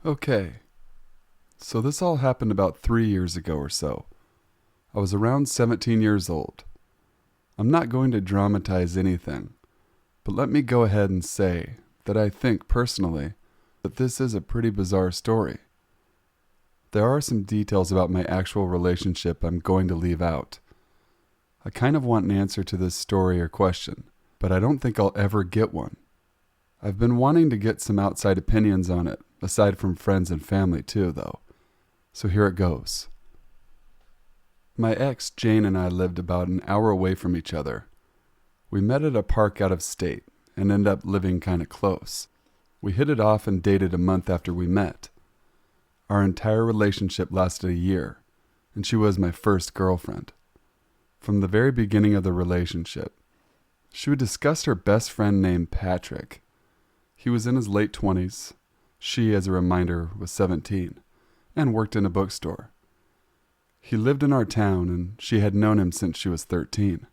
Okay, so this all happened about 3 years ago or so. I was around 17 years old. I'm not going to dramatize anything, but let me go ahead and say that I think, personally, that this is a pretty bizarre story. There are some details about my actual relationship I'm going to leave out. I kind of want an answer to this story or question, but I don't think I'll ever get one. I've been wanting to get some outside opinions on it, aside from friends and family too, though. So here it goes. My ex, Jane, and I lived about an hour away from each other. We met at a park out of state and ended up living kind of close. We hit it off and dated a month after we met. Our entire relationship lasted a year, and she was my first girlfriend. From the very beginning of the relationship, she would discuss her best friend named Patrick. He was in his late 20s. She, as a reminder, was 17 and worked in a bookstore. He lived in our town, and she had known him since she was 13.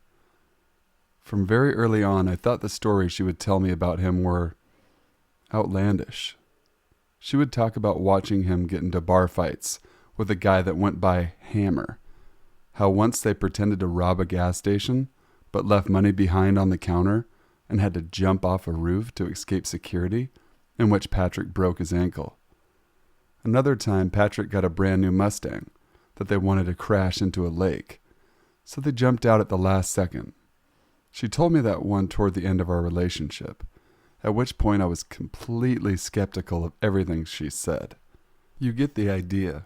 From very early on, I thought the stories she would tell me about him were outlandish. She would talk about watching him get into bar fights with a guy that went by Hammer, how once they pretended to rob a gas station, but left money behind on the counter and had to jump off a roof to escape security, in which Patrick broke his ankle. Another time, Patrick got a brand new Mustang that they wanted to crash into a lake, so they jumped out at the last second. She told me that one toward the end of our relationship, at which point I was completely skeptical of everything she said. You get the idea.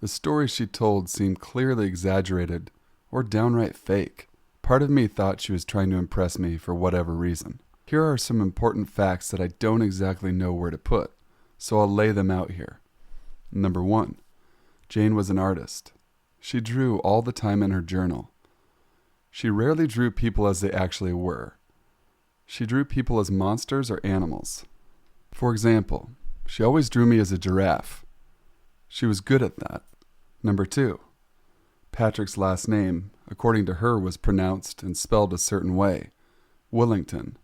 The stories she told seemed clearly exaggerated or downright fake. Part of me thought she was trying to impress me for whatever reason. Here are some important facts that I don't exactly know where to put, so I'll lay them out here. Number 1, Jane was an artist. She drew all the time in her journal. She rarely drew people as they actually were. She drew people as monsters or animals. For example, she always drew me as a giraffe. She was good at that. Number 2, Patrick's last name, according to her, was pronounced and spelled a certain way. Willington.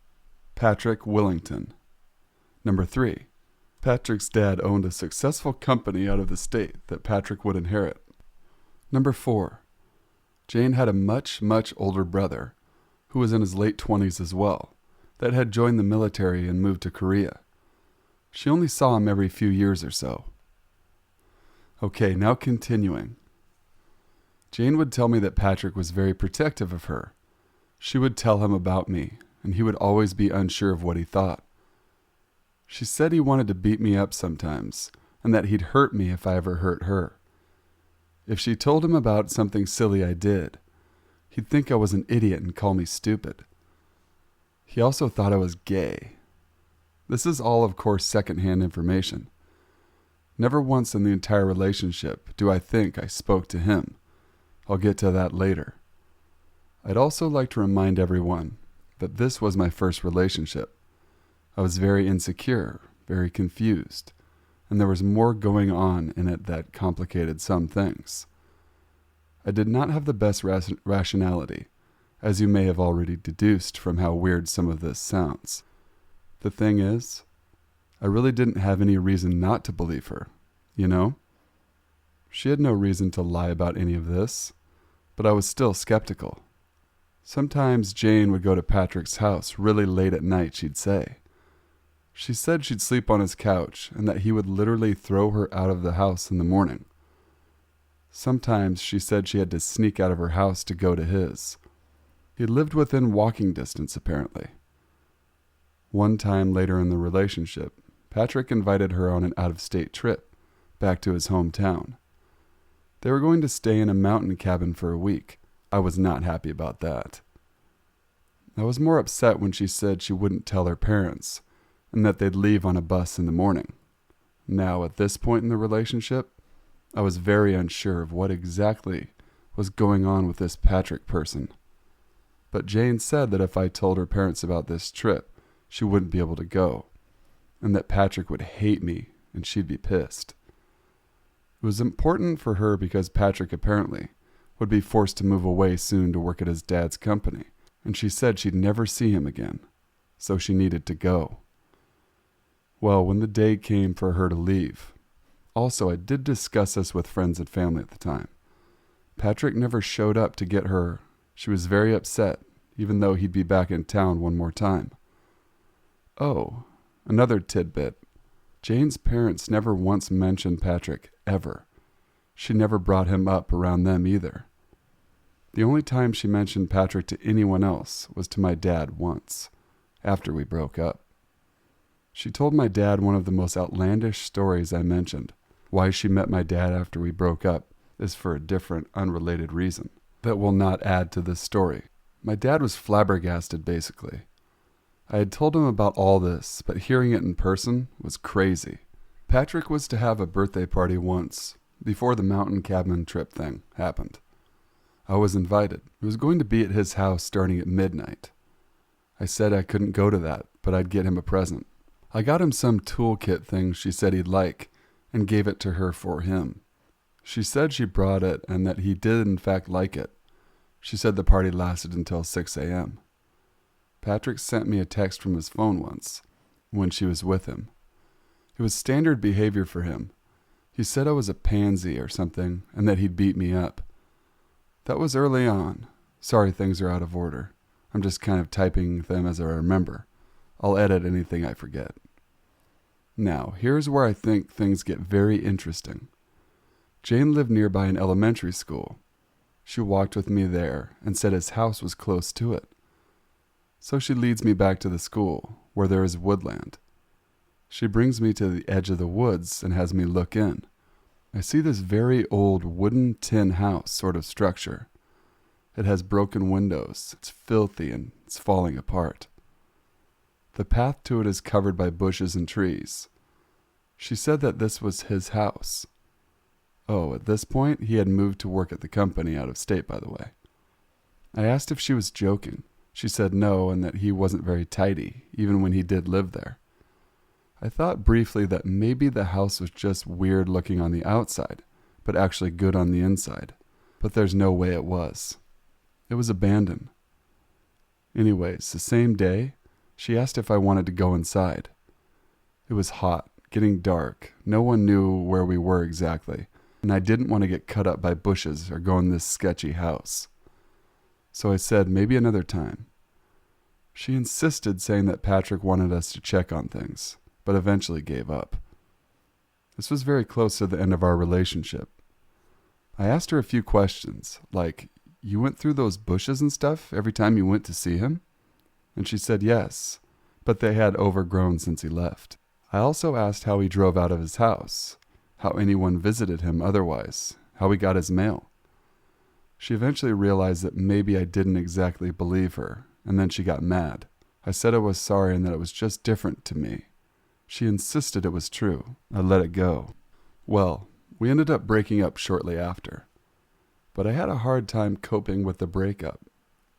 Patrick Willington. Number 3, Patrick's dad owned a successful company out of the state that Patrick would inherit. Number 4, Jane had a much, much older brother, who was in his late 20s as well, that had joined the military and moved to Korea. She only saw him every few years or so. Okay, now continuing. Jane would tell me that Patrick was very protective of her. She would tell him about me, and he would always be unsure of what he thought. She said he wanted to beat me up sometimes, and that he'd hurt me if I ever hurt her. If she told him about something silly I did, he'd think I was an idiot and call me stupid. He also thought I was gay. This is all, of course, secondhand information. Never once in the entire relationship do I think I spoke to him. I'll get to that later. I'd also like to remind everyone that this was my first relationship. I was very insecure, very confused, and there was more going on in it that complicated some things. I did not have the best rationality, as you may have already deduced from how weird some of this sounds. The thing is, I really didn't have any reason not to believe her, you know? She had no reason to lie about any of this, but I was still skeptical. Sometimes Jane would go to Patrick's house really late at night, she'd say. She said she'd sleep on his couch and that he would literally throw her out of the house in the morning. Sometimes she said she had to sneak out of her house to go to his. He lived within walking distance, apparently. One time later in the relationship, Patrick invited her on an out-of-state trip back to his hometown. They were going to stay in a mountain cabin for a week. I was not happy about that. I was more upset when she said she wouldn't tell her parents and that they'd leave on a bus in the morning. Now, at this point in the relationship, I was very unsure of what exactly was going on with this Patrick person. But Jane said that if I told her parents about this trip, she wouldn't be able to go, and that Patrick would hate me and she'd be pissed. It was important for her because Patrick apparently would be forced to move away soon to work at his dad's company, and she said she'd never see him again, so she needed to go. Well, when the day came for her to leave, Also, I did discuss this with friends and family at the time. Patrick never showed up to get her. She was very upset, even though he'd be back in town one more time. Oh, another tidbit. Jane's parents never once mentioned Patrick, ever. She never brought him up around them either. The only time she mentioned Patrick to anyone else was to my dad once, after we broke up. She told my dad one of the most outlandish stories I mentioned. Why she met my dad after we broke up is for a different, unrelated reason that will not add to this story. My dad was flabbergasted, basically. I had told him about all this, but hearing it in person was crazy. Patrick was to have a birthday party once, before the mountain cabin trip thing happened. I was invited. It was going to be at his house starting at midnight. I said I couldn't go to that, but I'd get him a present. I got him some toolkit thing she said he'd like, and gave it to her for him. She said she brought it and that he did in fact like it. She said the party lasted until 6 a.m. Patrick sent me a text from his phone once, when she was with him. It was standard behavior for him. He said I was a pansy or something, and that he'd beat me up. That was early on. Sorry things are out of order. I'm just kind of typing them as I remember. I'll edit anything I forget. Now, here's where I think things get very interesting. Jane lived nearby an elementary school. She walked with me there and said his house was close to it. So she leads me back to the school, where there is woodland. She brings me to the edge of the woods and has me look in. I see this very old wooden tin house sort of structure. It has broken windows. It's filthy and it's falling apart. The path to it is covered by bushes and trees. She said that this was his house. Oh, at this point, he had moved to work at the company out of state, by the way. I asked if she was joking. She said no, and that he wasn't very tidy, even when he did live there. I thought briefly that maybe the house was just weird looking on the outside, but actually good on the inside. But there's no way it was. It was abandoned. Anyways, the same day, she asked if I wanted to go inside. It was hot, getting dark. No one knew where we were exactly, and I didn't want to get cut up by bushes or go in this sketchy house. So I said maybe another time. She insisted, saying that Patrick wanted us to check on things, but eventually gave up. This was very close to the end of our relationship. I asked her a few questions, like, you went through those bushes and stuff every time you went to see him? And she said yes, but they had overgrown since he left. I also asked how he drove out of his house, how anyone visited him otherwise, how he got his mail. She eventually realized that maybe I didn't exactly believe her, and then she got mad. I said I was sorry and that it was just different to me. She insisted it was true. I let it go. Well, we ended up breaking up shortly after. But I had a hard time coping with the breakup,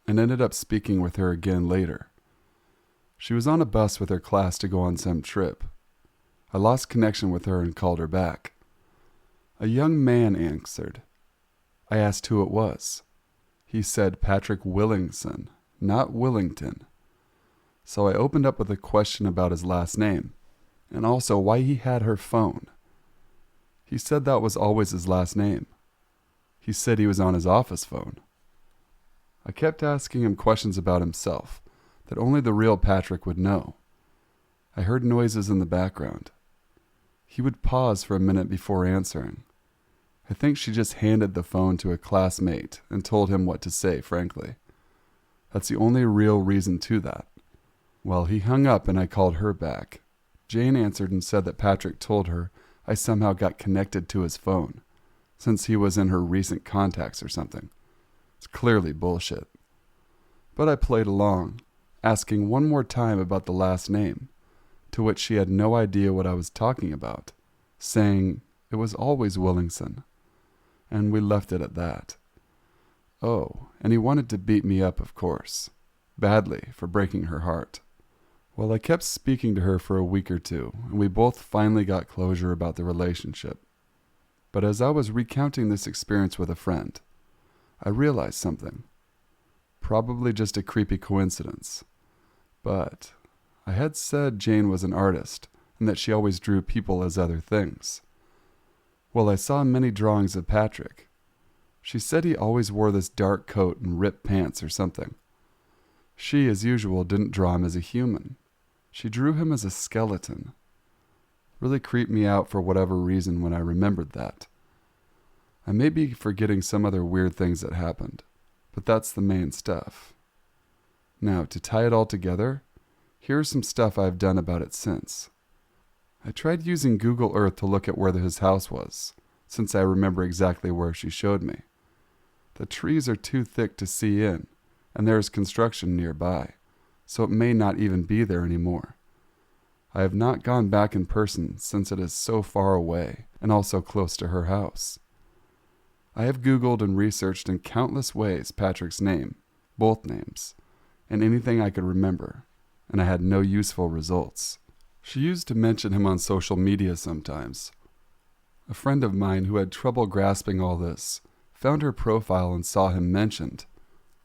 and ended up speaking with her again later. She was on a bus with her class to go on some trip. I lost connection with her and called her back. A young man answered. I asked who it was. He said Patrick Willingson, not Willington. So I opened up with a question about his last name, and also why he had her phone. He said that was always his last name. He said he was on his office phone. I kept asking him questions about himself that only the real Patrick would know. I heard noises in the background. He would pause for a minute before answering. I think she just handed the phone to a classmate and told him what to say, frankly. That's the only real reason to that. Well, he hung up and I called her back. Jane answered and said that Patrick told her I somehow got connected to his phone, since he was in her recent contacts or something. It's clearly bullshit. But I played along, asking one more time about the last name, to which she had no idea what I was talking about, saying it was always Willingson. And we left it at that. Oh, and he wanted to beat me up, of course. Badly, for breaking her heart. Well, I kept speaking to her for a week or two, and we both finally got closure about the relationship. But as I was recounting this experience with a friend, I realized something. Probably just a creepy coincidence. But I had said Jane was an artist, and that she always drew people as other things. Well, I saw many drawings of Patrick. She said he always wore this dark coat and ripped pants or something. She, as usual, didn't draw him as a human. She drew him as a skeleton. Really creeped me out for whatever reason when I remembered that. I may be forgetting some other weird things that happened, but that's the main stuff. Now, to tie it all together, here's some stuff I've done about it since. I tried using Google Earth to look at where his house was, since I remember exactly where she showed me. The trees are too thick to see in, and there is construction nearby, so it may not even be there anymore. I have not gone back in person since it is so far away and also close to her house. I have Googled and researched in countless ways Patrick's name, both names, and anything I could remember, and I had no useful results. She used to mention him on social media sometimes. A friend of mine who had trouble grasping all this found her profile and saw him mentioned.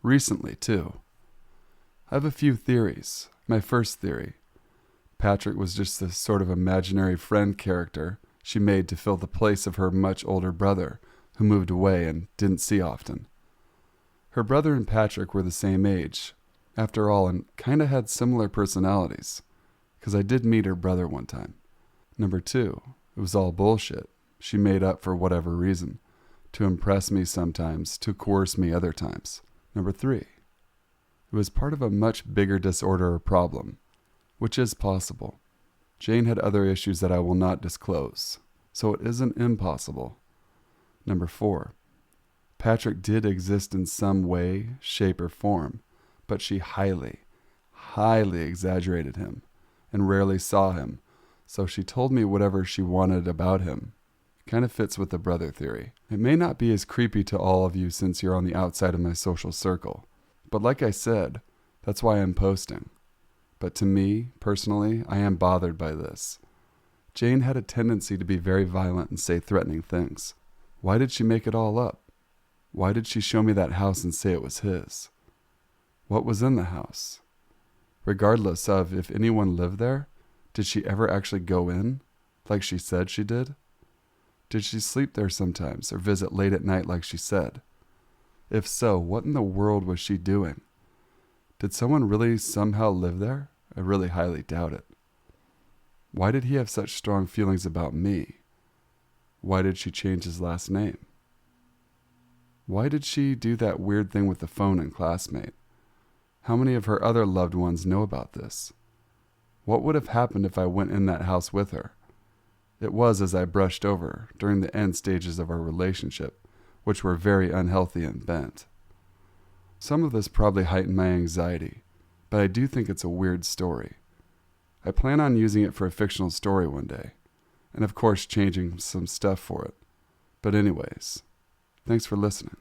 Recently, too. I have a few theories. My first theory: Patrick was just this sort of imaginary friend character she made to fill the place of her much older brother, who moved away and didn't see often. Her brother and Patrick were the same age, after all, and kinda had similar personalities, because I did meet her brother one time. Number two, it was all bullshit she made up for whatever reason, to impress me sometimes, to coerce me other times. Number three, it was part of a much bigger disorder or problem, which is possible. Jane had other issues that I will not disclose, so it isn't impossible. Number four, Patrick did exist in some way, shape, or form, but she highly, highly exaggerated him and rarely saw him, so she told me whatever she wanted about him. Kind of fits with the brother theory. It may not be as creepy to all of you since you're on the outside of my social circle, but like I said, that's why I'm posting. But to me, personally, I am bothered by this. Jane had a tendency to be very violent and say threatening things. Why did she make it all up? Why did she show me that house and say it was his? What was in the house? Regardless of if anyone lived there, did she ever actually go in, like she said she did? Did she sleep there sometimes or visit late at night like she said? If so, what in the world was she doing? Did someone really somehow live there? I really highly doubt it. Why did he have such strong feelings about me? Why did she change his last name? Why did she do that weird thing with the phone and classmate? How many of her other loved ones know about this? What would have happened if I went in that house with her? It was as I brushed over during the end stages of our relationship, which were very unhealthy and bent. Some of this probably heightened my anxiety, but I do think it's a weird story. I plan on using it for a fictional story one day, and of course changing some stuff for it. But anyways, thanks for listening.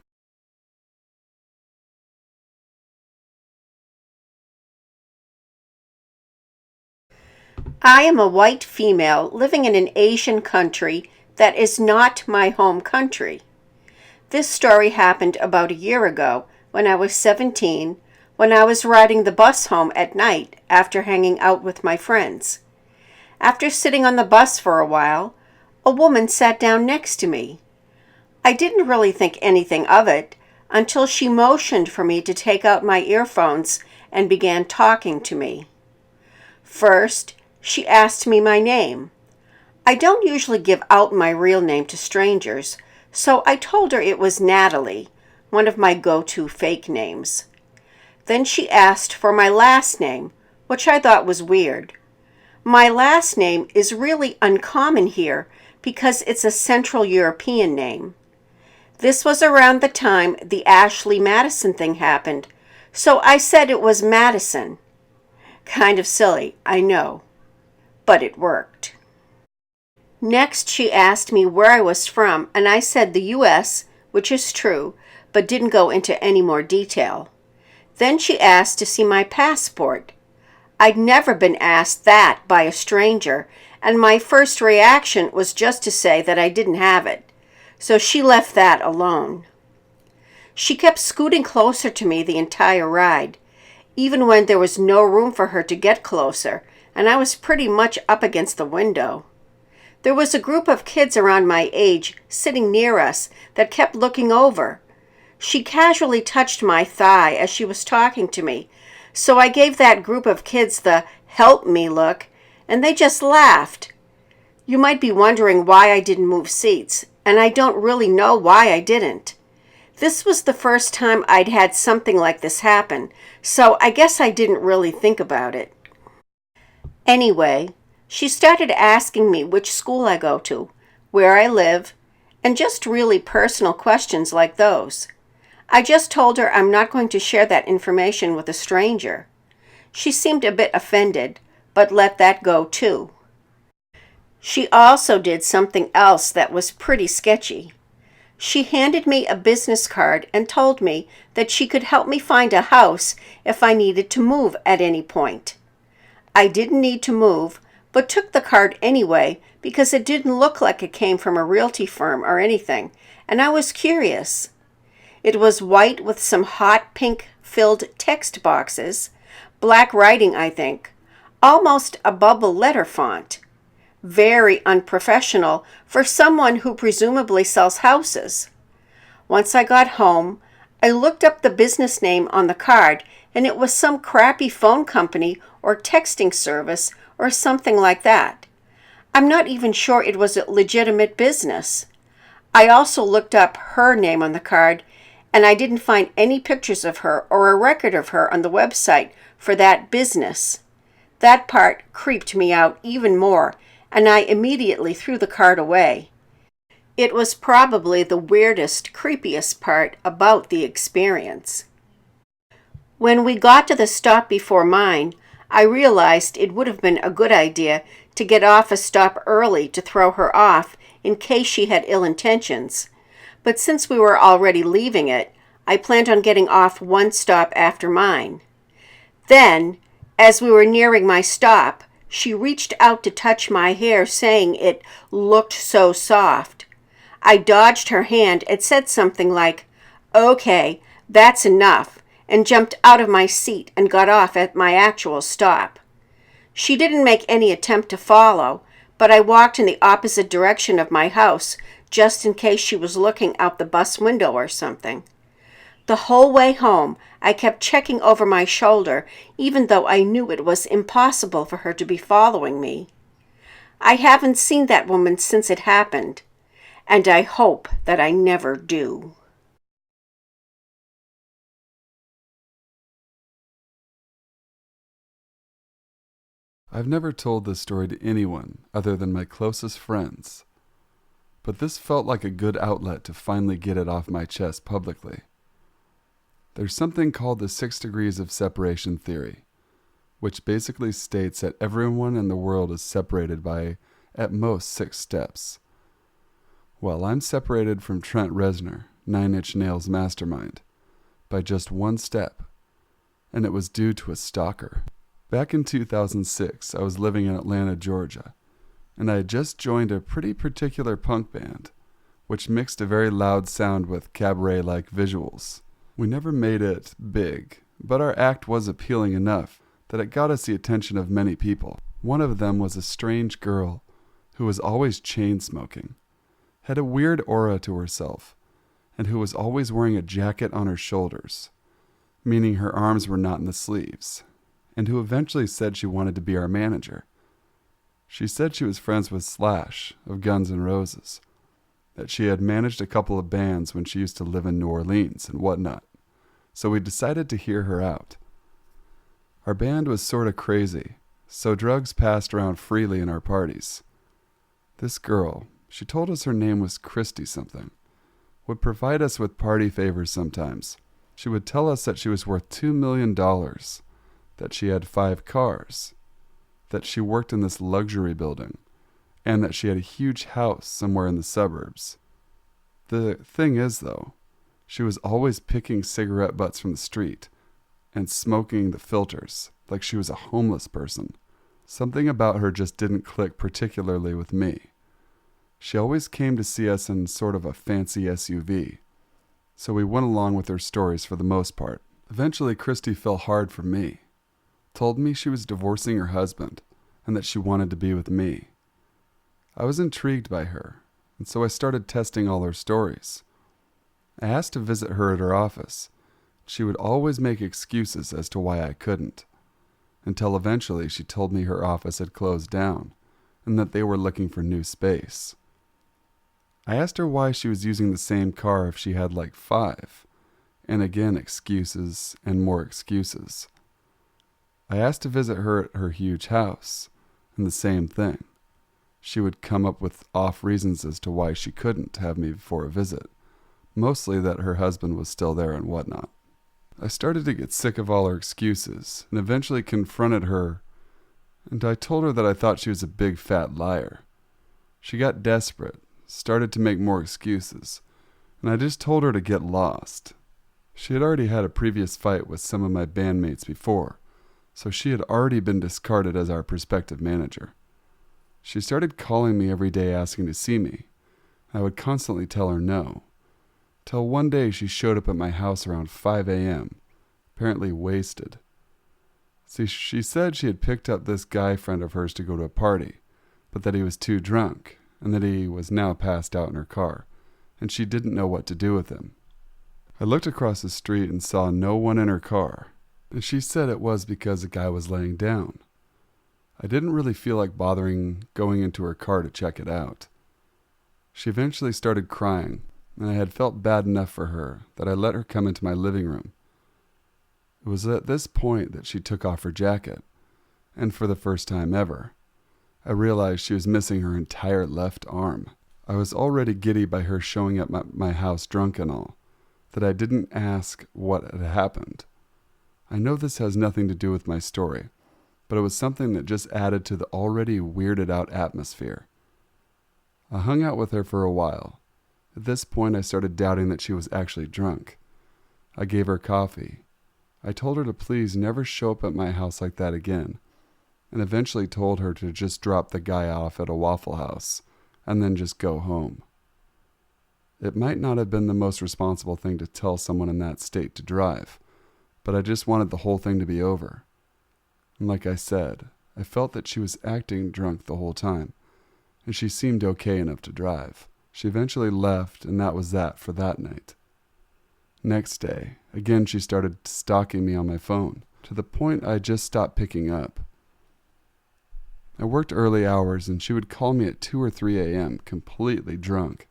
I am a white female living in an Asian country that is not my home country. This story happened about a year ago when I was 17, when I was riding the bus home at night after hanging out with my friends. After sitting on the bus for a while, a woman sat down next to me. I didn't really think anything of it until she motioned for me to take out my earphones and began talking to me. First, she asked me my name. I don't usually give out my real name to strangers, so I told her it was Natalie, one of my go-to fake names. Then she asked for my last name, which I thought was weird. My last name is really uncommon here because it's a Central European name. This was around the time the Ashley Madison thing happened, so I said it was Madison. Kind of silly, I know, but it worked. Next, she asked me where I was from, and I said the U.S., which is true, but didn't go into any more detail. Then she asked to see my passport. I'd never been asked that by a stranger, and my first reaction was just to say that I didn't have it, so she left that alone. She kept scooting closer to me the entire ride, even when there was no room for her to get closer, and I was pretty much up against the window. There was a group of kids around my age sitting near us that kept looking over. She casually touched my thigh as she was talking to me, so I gave that group of kids the help me look, and they just laughed. You might be wondering why I didn't move seats, and I don't really know why I didn't. This was the first time I'd had something like this happen, so I guess I didn't really think about it. Anyway, she started asking me which school I go to, where I live, and just really personal questions like those. I just told her I'm not going to share that information with a stranger. She seemed a bit offended, but let that go too. She also did something else that was pretty sketchy. She handed me a business card and told me that she could help me find a house if I needed to move at any point. I didn't need to move, but took the card anyway because it didn't look like it came from a realty firm or anything, and I was curious. It was white with some hot pink-filled text boxes, black writing, I think, almost a bubble letter font. Very unprofessional for someone who presumably sells houses. Once I got home, I looked up the business name on the card, and it was some crappy phone company or texting service or something like that. I'm not even sure it was a legitimate business. I also looked up her name on the card, and I didn't find any pictures of her or a record of her on the website for that business. That part creeped me out even more, and I immediately threw the card away. It was probably the weirdest, creepiest part about the experience. When we got to the stop before mine, I realized it would have been a good idea to get off a stop early to throw her off in case she had ill intentions. But since we were already leaving it, I planned on getting off one stop after mine. Then, as we were nearing my stop, she reached out to touch my hair, saying it looked so soft. I dodged her hand and said something like, "Okay, that's enough," and jumped out of my seat and got off at my actual stop. She didn't make any attempt to follow, but I walked in the opposite direction of my house just in case she was looking out the bus window or something. The whole way home, I kept checking over my shoulder, even though I knew it was impossible for her to be following me. I haven't seen that woman since it happened, and I hope that I never do. I've never told this story to anyone other than my closest friends, but this felt like a good outlet to finally get it off my chest publicly. There's something called the 6 degrees of separation theory, which basically states that everyone in the world is separated by at most 6 steps. Well, I'm separated from Trent Reznor, 9 Inch Nails mastermind, by just 1 step, and it was due to a stalker. Back in 2006, I was living in Atlanta, Georgia, and I had just joined a pretty particular punk band, which mixed a very loud sound with cabaret-like visuals. We never made it big, but our act was appealing enough that it got us the attention of many people. One of them was a strange girl who was always chain-smoking, had a weird aura to herself, and who was always wearing a jacket on her shoulders, meaning her arms were not in the sleeves, and who eventually said she wanted to be our manager. She said she was friends with Slash of Guns N' Roses, that she had managed a couple of bands when she used to live in New Orleans and whatnot, so we decided to hear her out. Our band was sort of crazy, so drugs passed around freely in our parties. This girl, she told us her name was Christy something, would provide us with party favors sometimes. She would tell us that she was worth $2 million, that she had 5 cars, that she worked in this luxury building, and that she had a huge house somewhere in the suburbs. The thing is, though, she was always picking cigarette butts from the street and smoking the filters like she was a homeless person. Something about her just didn't click particularly with me. She always came to see us in sort of a fancy SUV, so we went along with her stories for the most part. Eventually, Christy fell hard for me, told me she was divorcing her husband and that she wanted to be with me. I was intrigued by her, and so I started testing all her stories. I asked to visit her at her office. She would always make excuses as to why I couldn't, until eventually she told me her office had closed down and that they were looking for new space. I asked her why she was using the same car if she had like 5, and again excuses and more excuses. I asked to visit her at her huge house, and the same thing. She would come up with off reasons as to why she couldn't have me for a visit, mostly that her husband was still there and whatnot. I started to get sick of all her excuses and eventually confronted her, and I told her that I thought she was a big fat liar. She got desperate, started to make more excuses, and I just told her to get lost. She had already had a previous fight with some of my bandmates before, so she had already been discarded as our prospective manager. She started calling me every day asking to see me. I would constantly tell her no, till one day she showed up at my house around 5 a.m., apparently wasted. See, she said she had picked up this guy friend of hers to go to a party, but that he was too drunk, and that he was now passed out in her car, and she didn't know what to do with him. I looked across the street and saw no one in her car, and she said it was because the guy was laying down. I didn't really feel like bothering going into her car to check it out. She eventually started crying, and I had felt bad enough for her that I let her come into my living room. It was at this point that she took off her jacket, and for the first time ever, I realized she was missing her entire left arm. I was already giddy by her showing up at my house drunk and all, that I didn't ask what had happened. I know this has nothing to do with my story, but it was something that just added to the already weirded out atmosphere. I hung out with her for a while. At this point, I started doubting that she was actually drunk. I gave her coffee. I told her to please never show up at my house like that again, and eventually told her to just drop the guy off at a Waffle House and then just go home. It might not have been the most responsible thing to tell someone in that state to drive, but I just wanted the whole thing to be over. And like I said, I felt that she was acting drunk the whole time, and she seemed okay enough to drive. She eventually left, and that was that for that night. Next day, again she started stalking me on my phone, to the point I just stopped picking up. I worked early hours, and she would call me at 2 or 3 a.m., completely drunk.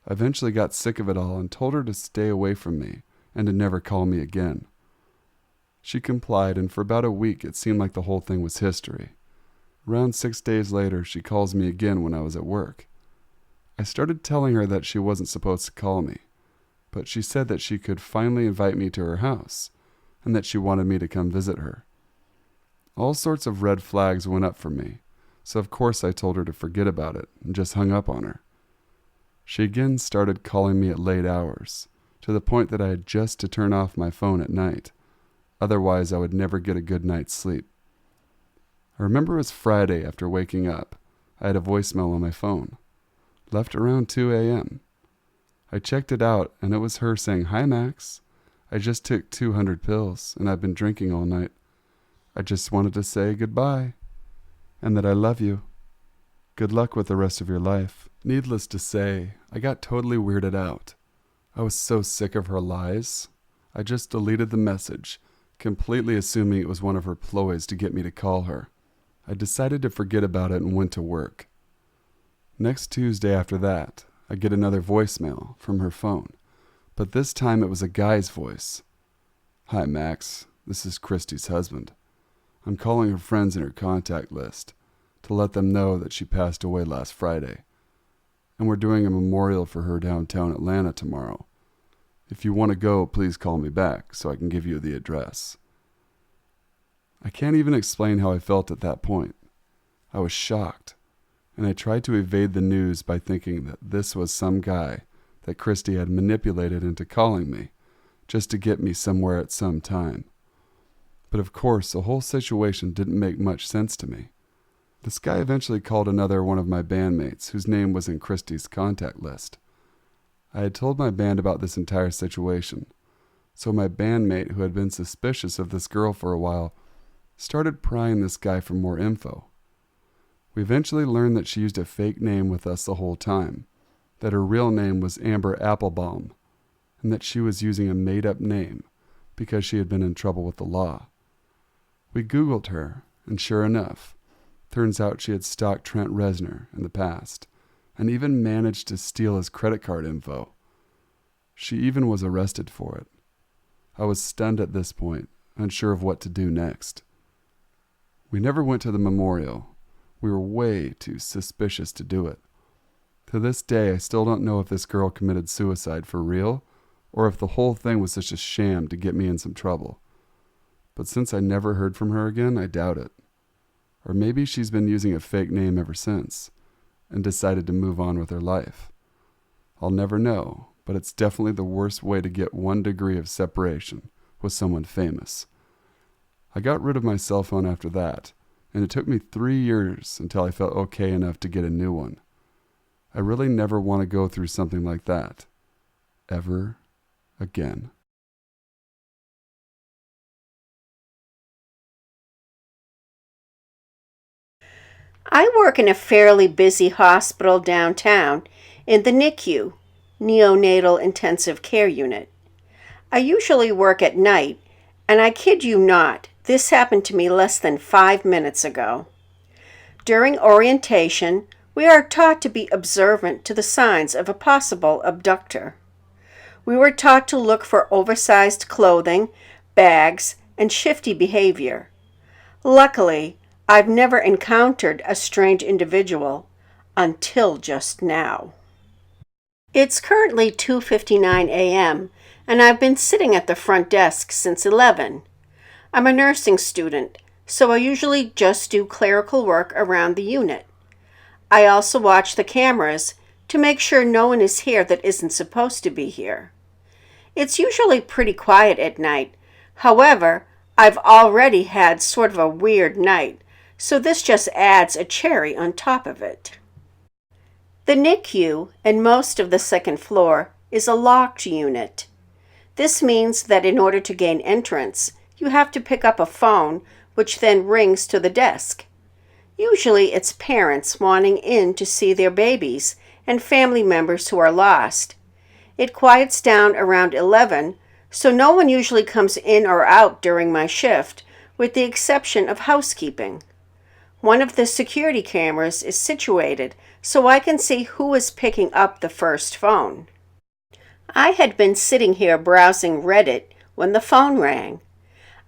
I eventually got sick of it all and told her to stay away from me and to never call me again. She complied, and for about a week it seemed like the whole thing was history. Around 6 days later, she calls me again when I was at work. I started telling her that she wasn't supposed to call me, but she said that she could finally invite me to her house and that she wanted me to come visit her. All sorts of red flags went up for me, so of course I told her to forget about it and just hung up on her. She again started calling me at late hours, to the point that I had just to turn off my phone at night. Otherwise, I would never get a good night's sleep. I remember it was Friday after waking up. I had a voicemail on my phone. Left around 2 a.m. I checked it out, and it was her saying, "Hi, Max. I just took 200 pills, and I've been drinking all night. I just wanted to say goodbye, and that I love you. Good luck with the rest of your life." Needless to say, I got totally weirded out. I was so sick of her lies. I just deleted the message, completely assuming it was one of her ploys to get me to call her. I decided to forget about it and went to work. Next Tuesday after that, I get another voicemail from her phone, but this time it was a guy's voice. "Hi, Max. This is Christy's husband. I'm calling her friends in her contact list to let them know that she passed away last Friday, and we're doing a memorial for her downtown Atlanta tomorrow. If you want to go, please call me back so I can give you the address." I can't even explain how I felt at that point. I was shocked, and I tried to evade the news by thinking that this was some guy that Christy had manipulated into calling me, just to get me somewhere at some time. But of course, the whole situation didn't make much sense to me. This guy eventually called another one of my bandmates, whose name was in Christy's contact list. I had told my band about this entire situation, so my bandmate, who had been suspicious of this girl for a while, started prying this guy for more info. We eventually learned that she used a fake name with us the whole time, that her real name was Amber Applebaum, and that she was using a made-up name because she had been in trouble with the law. We Googled her, and sure enough, turns out she had stalked Trent Reznor in the past, and even managed to steal his credit card info. She even was arrested for it. I was stunned at this point, unsure of what to do next. We never went to the memorial. We were way too suspicious to do it. To this day, I still don't know if this girl committed suicide for real, or if the whole thing was just a sham to get me in some trouble. But since I never heard from her again, I doubt it. Or maybe she's been using a fake name ever since, and decided to move on with her life. I'll never know, but it's definitely the worst way to get 1 degree of separation with someone famous. I got rid of my cell phone after that, and it took me 3 years until I felt okay enough to get a new one. I really never want to go through something like that. Ever again. I work in a fairly busy hospital downtown in the NICU, Neonatal Intensive Care Unit. I usually work at night, and I kid you not, this happened to me less than 5 minutes ago. During orientation, we are taught to be observant to the signs of a possible abductor. We were taught to look for oversized clothing, bags, and shifty behavior. Luckily, I've never encountered a strange individual until just now. It's currently 2:59 a.m., and I've been sitting at the front desk since 11. I'm a nursing student, so I usually just do clerical work around the unit. I also watch the cameras to make sure no one is here that isn't supposed to be here. It's usually pretty quiet at night. However, I've already had sort of a weird night, so this just adds a cherry on top of it. The NICU and most of the second floor is a locked unit. This means that in order to gain entrance, you have to pick up a phone, which then rings to the desk. Usually it's parents wanting in to see their babies and family members who are lost. It quiets down around 11, so no one usually comes in or out during my shift, with the exception of housekeeping. One of the security cameras is situated so I can see who is picking up the first phone. I had been sitting here browsing Reddit when the phone rang.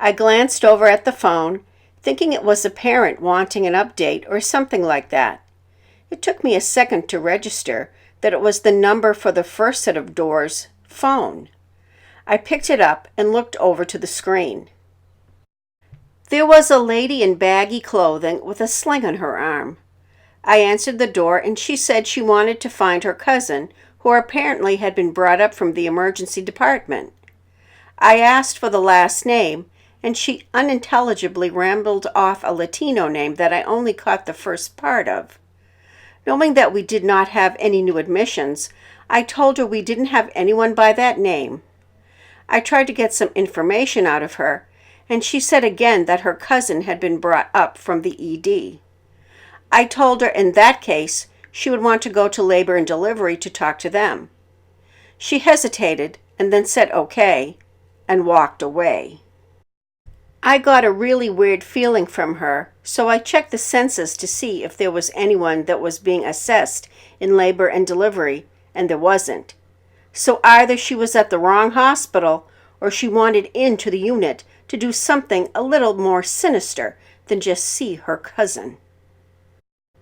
I glanced over at the phone, thinking it was a parent wanting an update or something like that. It took me a second to register that it was the number for the first set of doors phone. I picked it up and looked over to the screen. There was a lady in baggy clothing with a sling on her arm. I answered the door and she said she wanted to find her cousin, who apparently had been brought up from the emergency department. I asked for the last name, and she unintelligibly rambled off a Latino name that I only caught the first part of. Knowing that we did not have any new admissions, I told her we didn't have anyone by that name. I tried to get some information out of her, and she said again that her cousin had been brought up from the ED. I told her in that case she would want to go to labor and delivery to talk to them. She hesitated and then said okay and walked away. I got a really weird feeling from her, so I checked the census to see if there was anyone that was being assessed in labor and delivery, and there wasn't. So either she was at the wrong hospital or she wanted into the unit to do something a little more sinister than just see her cousin.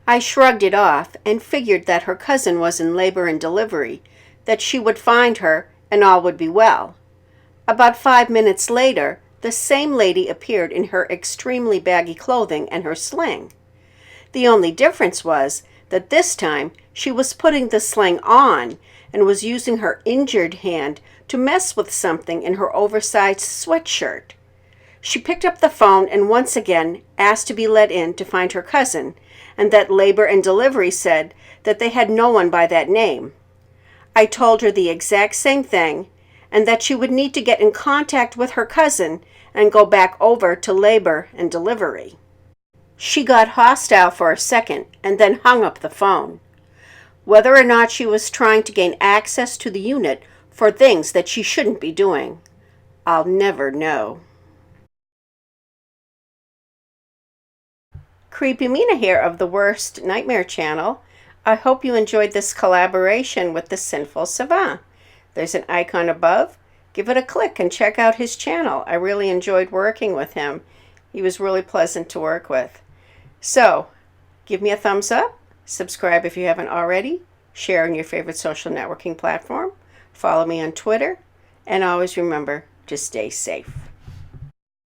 I shrugged it off and figured that her cousin was in labor and delivery, that she would find her and all would be well. About 5 minutes later, the same lady appeared in her extremely baggy clothing and her sling. The only difference was that this time she was putting the sling on and was using her injured hand to mess with something in her oversized sweatshirt. She picked up the phone and once again asked to be let in to find her cousin, and that labor and delivery said that they had no one by that name. I told her the exact same thing, and that she would need to get in contact with her cousin and go back over to labor and delivery. She got hostile for a second and then hung up the phone. Whether or not she was trying to gain access to the unit for things that she shouldn't be doing, I'll never know. Creepy Mina here of the Worst Nightmare channel. I hope you enjoyed this collaboration with the Sinful Savant. There's an icon above. Give it a click and check out his channel. I really enjoyed working with him. He was really pleasant to work with. So, give me a thumbs up, subscribe if you haven't already, share on your favorite social networking platform, follow me on Twitter, and always remember to stay safe.